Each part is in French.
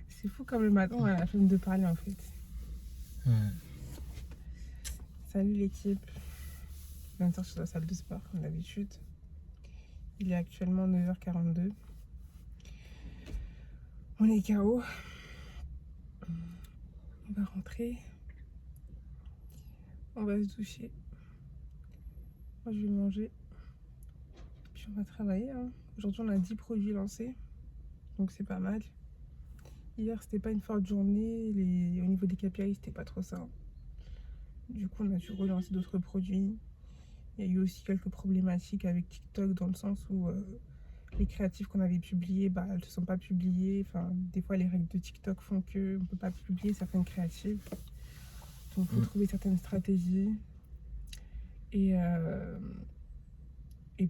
C'est fou comme le matin, on a la flemme de parler en fait. Ouais. Salut l'équipe. Je viens de sortir de la salle de sport comme d'habitude. Il est actuellement 9h42. On est KO. On va rentrer. On va se doucher. Moi je vais manger. Puis on va travailler. Hein. Aujourd'hui on a 10 produits lancés. Donc c'est pas mal. Hier c'était pas une forte journée. Au niveau des KPI c'était pas trop ça. Du coup on a dû relancer d'autres produits. Il y a eu aussi quelques problématiques avec TikTok dans le sens où les créatifs qu'on avait publiés, elles ne sont pas publiés. Enfin, des fois, les règles de TikTok font qu'on ne peut pas publier certaines créatives. Donc, il faut trouver certaines stratégies. Et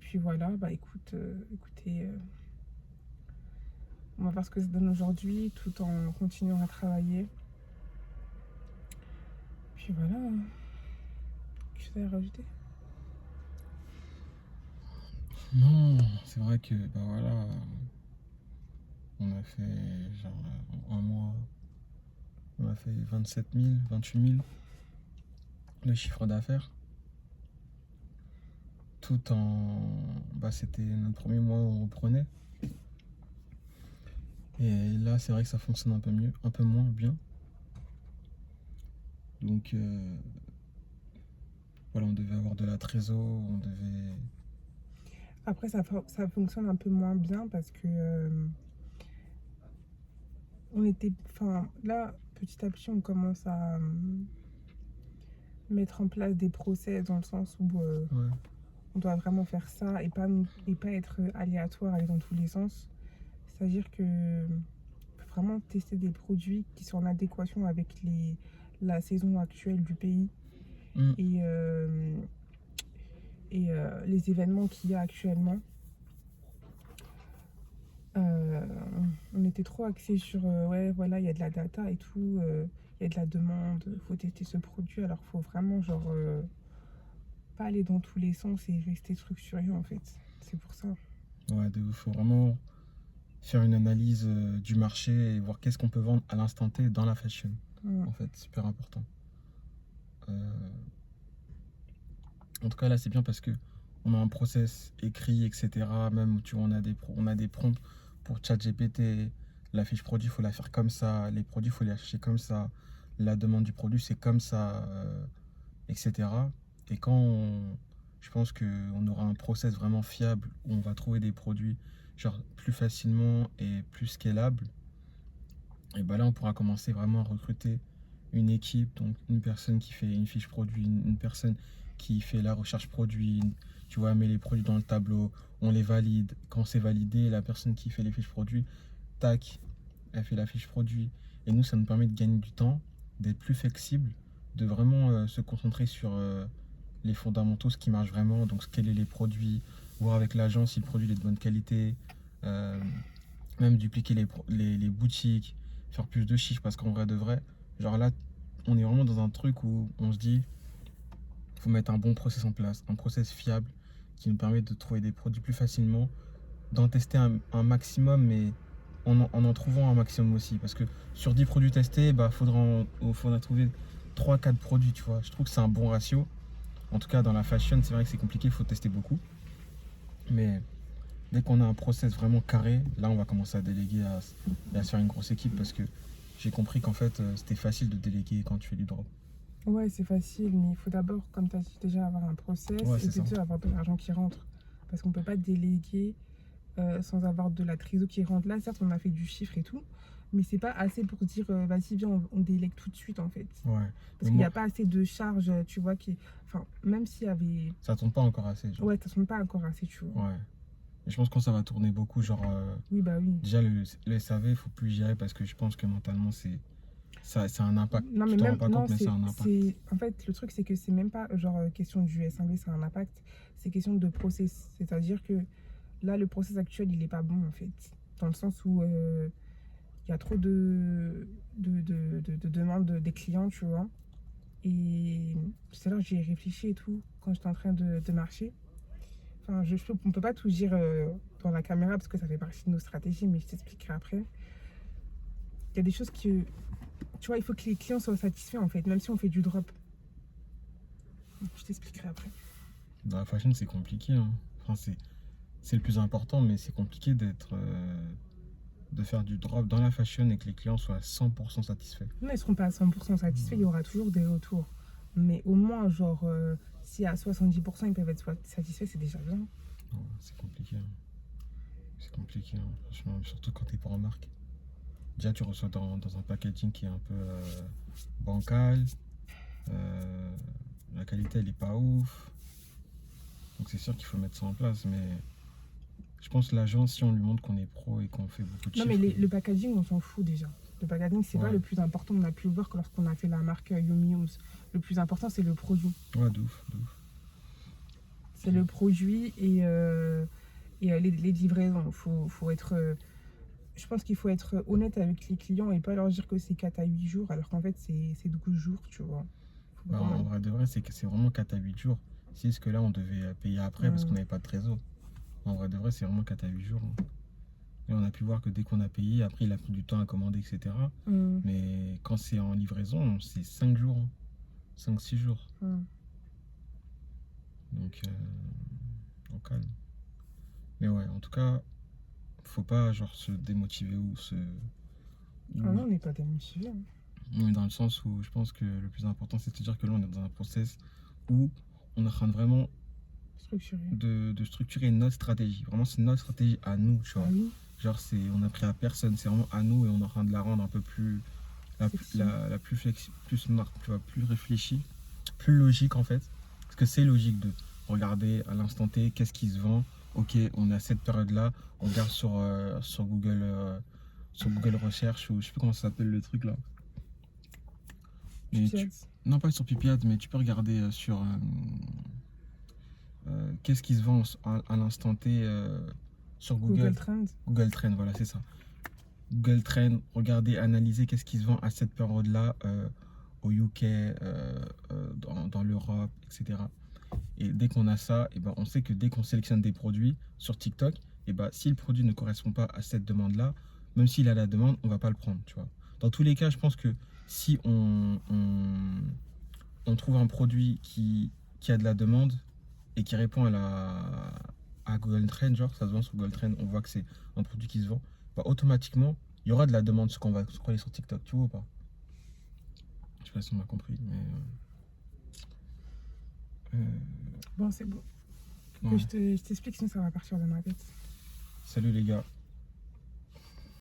puis voilà, écoutez, on va voir ce que ça donne aujourd'hui tout en continuant à travailler. Puis voilà, quelque chose à rajouter? Non, c'est vrai que, bah voilà, on a fait, genre, en un mois, on a fait 27 000, 28 000 de chiffre d'affaires. Tout en. Bah, c'était notre premier mois où on reprenait. Et là, c'est vrai que ça fonctionne un peu mieux, un peu moins bien. Donc, voilà, on devait avoir de la trésor, on devait. Après, ça fonctionne un peu moins bien parce que on était. Enfin, là, petit à petit, on commence à mettre en place des process dans le sens où Ouais. on doit vraiment faire ça et pas être aléatoire, aller dans tous les sens. C'est-à-dire que faut vraiment tester des produits qui sont en adéquation avec la saison actuelle du pays Mm. et, les événements qu'il y a actuellement. Euh, on était trop axé sur ouais, voilà, il y a de la data et tout, il y a de la demande, il faut tester ce produit. Alors, il faut vraiment, genre, pas aller dans tous les sens et rester structuré en fait. C'est pour ça. Ouais, il faut vraiment faire une analyse du marché et voir qu'est-ce qu'on peut vendre à l'instant T dans la fashion. Mm. En fait, super important. Euh, En tout cas, là, c'est bien parce que on a un process écrit, etc. Même, tu vois, on a des prompts pour ChatGPT. La fiche produit, il faut la faire comme ça. Les produits, il faut les acheter comme ça. La demande du produit, c'est comme ça, etc. Et je pense qu'on aura un process vraiment fiable où on va trouver des produits genre plus facilement et plus scalable. Et bah là, on pourra commencer vraiment à recruter une équipe, donc une personne qui fait une fiche produit, une personne qui fait la recherche produit, tu vois, met les produits dans le tableau, on les valide. Quand c'est validé, la personne qui fait les fiches produits, tac, elle fait la fiche produit. Et nous, ça nous permet de gagner du temps, d'être plus flexible, de vraiment se concentrer sur les fondamentaux, ce qui marche vraiment, donc scaler les produits, voir avec l'agence si le produit est de bonne qualité, euh, même dupliquer les boutiques, faire plus de chiffres parce qu'en vrai de vrai, genre là, on est vraiment dans un truc où on se dit, il faut mettre un bon process en place, un process fiable qui nous permet de trouver des produits plus facilement, d'en tester un maximum, mais en trouvant un maximum aussi. Parce que sur 10 produits testés, bah, faudra trouver 3-4 produits, tu vois. Je trouve que c'est un bon ratio. En tout cas, dans la fashion, c'est vrai que c'est compliqué, il faut tester beaucoup. Mais dès qu'on a un process vraiment carré, là on va commencer à déléguer et à se faire une grosse équipe parce que j'ai compris qu'en fait c'était facile de déléguer quand tu fais du drop. Ouais, c'est facile, mais il faut d'abord, comme tu as dit, déjà avoir un process Ouais, et c'est de ça. deux, avoir de l'argent qui rentre. Parce qu'on peut pas déléguer sans avoir de la trésor qui rentre. Là, certes, on a fait du chiffre et tout, mais c'est pas assez pour dire vas-y, viens, on délègue tout de suite en fait. Ouais. Parce Mais qu'il n'y moi, a pas assez de charges, tu vois, enfin, même s'il y avait. ça tourne pas encore assez, genre. Ouais, ça ne pas encore assez, tu vois. Ouais. Et je pense que quand ça va tourner beaucoup, genre Oui, bah oui. déjà le SAV, il faut plus gérer parce que je pense que mentalement c'est un impact. Non, mais Tu t'en rends même, pas non, compte, mais c'est un impact. en fait, le truc, c'est que c'est même pas genre question du S1B, c'est un impact, c'est question de process. C'est-à-dire que là, le process actuel, il est pas bon, en fait. Dans le sens où il y a trop de demandes des clients, tu vois. Et tout à l'heure, j'y ai réfléchi et tout, quand j'étais en train de marcher. Enfin, on peut pas tout dire dans la caméra parce que ça fait partie de nos stratégies, mais je t'expliquerai après. Il y a des choses que, tu vois, il faut que les clients soient satisfaits en fait, même si on fait du drop. Je t'expliquerai après. Dans la fashion, c'est compliqué, hein. Enfin, c'est le plus important, mais c'est compliqué de faire du drop dans la fashion et que les clients soient à 100% satisfaits. Non, ils seront pas à 100% satisfaits, il y aura toujours des retours. Mais au moins, genre, si à 70% ils peuvent être satisfaits, c'est déjà bien. Ouais, c'est compliqué, hein. C'est compliqué, hein, franchement, surtout quand t'es pas en marque. Déjà, tu reçois dans un packaging qui est un peu bancal. euh, la qualité, elle est pas ouf. Donc, c'est sûr qu'il faut mettre ça en place. Mais je pense que l'agence, si on lui montre qu'on est pro et qu'on fait beaucoup de Non, mais chiffres. le packaging, on s'en fout déjà. Le packaging, c'est pas Ouais, le plus important. On a pu le voir que lorsqu'on a fait la marque Yumi Homes. Le plus important, c'est le produit. ouais, de ouf, de ouf. C'est le produit et les livraisons. Faut être, je pense qu'il faut être honnête avec les clients et pas leur dire que c'est 4 à 8 jours, alors qu'en fait, c'est 12 jours, tu vois. Faut Bah, en vraiment... vrai de vrai, c'est que c'est vraiment 4 à 8 jours. Si est-ce que là, on devait payer après parce qu'on n'avait pas de trésor. En vrai de vrai, c'est vraiment 4 à 8 jours, hein. Et on a pu voir que dès qu'on a payé, après, il a pris du temps à commander, etc. Hum, Mais quand c'est en livraison, c'est 5 jours, hein. 5-6 jours. hum. Donc, on calme. Mais ouais, en tout cas, faut pas genre se démotiver Ah ou non, on n'est pas démotivés. mais dans le sens où je pense que le plus important, c'est de se dire que là, on est dans un process où on est en train de vraiment Structuré. de structurer notre stratégie. Vraiment, c'est notre stratégie à nous, tu Ah vois. oui, Genre, on a pris à personne, c'est vraiment à nous et on est en train de la rendre un peu plus, sexy. la plus flexible, plus smart, tu vois, plus réfléchie, plus logique en fait. Parce que c'est logique de regarder à l'instant T qu'est-ce qui se vend. Ok, on a cette période-là, on regarde sur Google Recherche ou je sais plus comment ça s'appelle le truc là. Mais Pipiat. non pas sur Pipiad, mais tu peux regarder sur qu'est-ce qui se vend à l'instant T sur Google Google. Trends. Google Trend, voilà, c'est ça. Google Trend, regarder, analyser qu'est-ce qui se vend à cette période-là au UK, dans l'Europe, etc. Et dès qu'on a ça, et ben, on sait que dès qu'on sélectionne des produits sur TikTok, et ben, si le produit ne correspond pas à cette demande-là, même s'il a la demande, on va pas le prendre, tu vois. Dans tous les cas, je pense que si on trouve un produit qui a de la demande et qui répond à Google Trend, genre ça se vend sur Google Trend, on voit que c'est un produit qui se vend, bah, automatiquement, il y aura de la demande sur qu'on va scroller sur TikTok, tu vois ou pas? Je sais pas si on m'a compris, mais Bon, c'est bon. Faut que ouais. je t'explique, sinon ça va partir de ma tête. Salut les gars.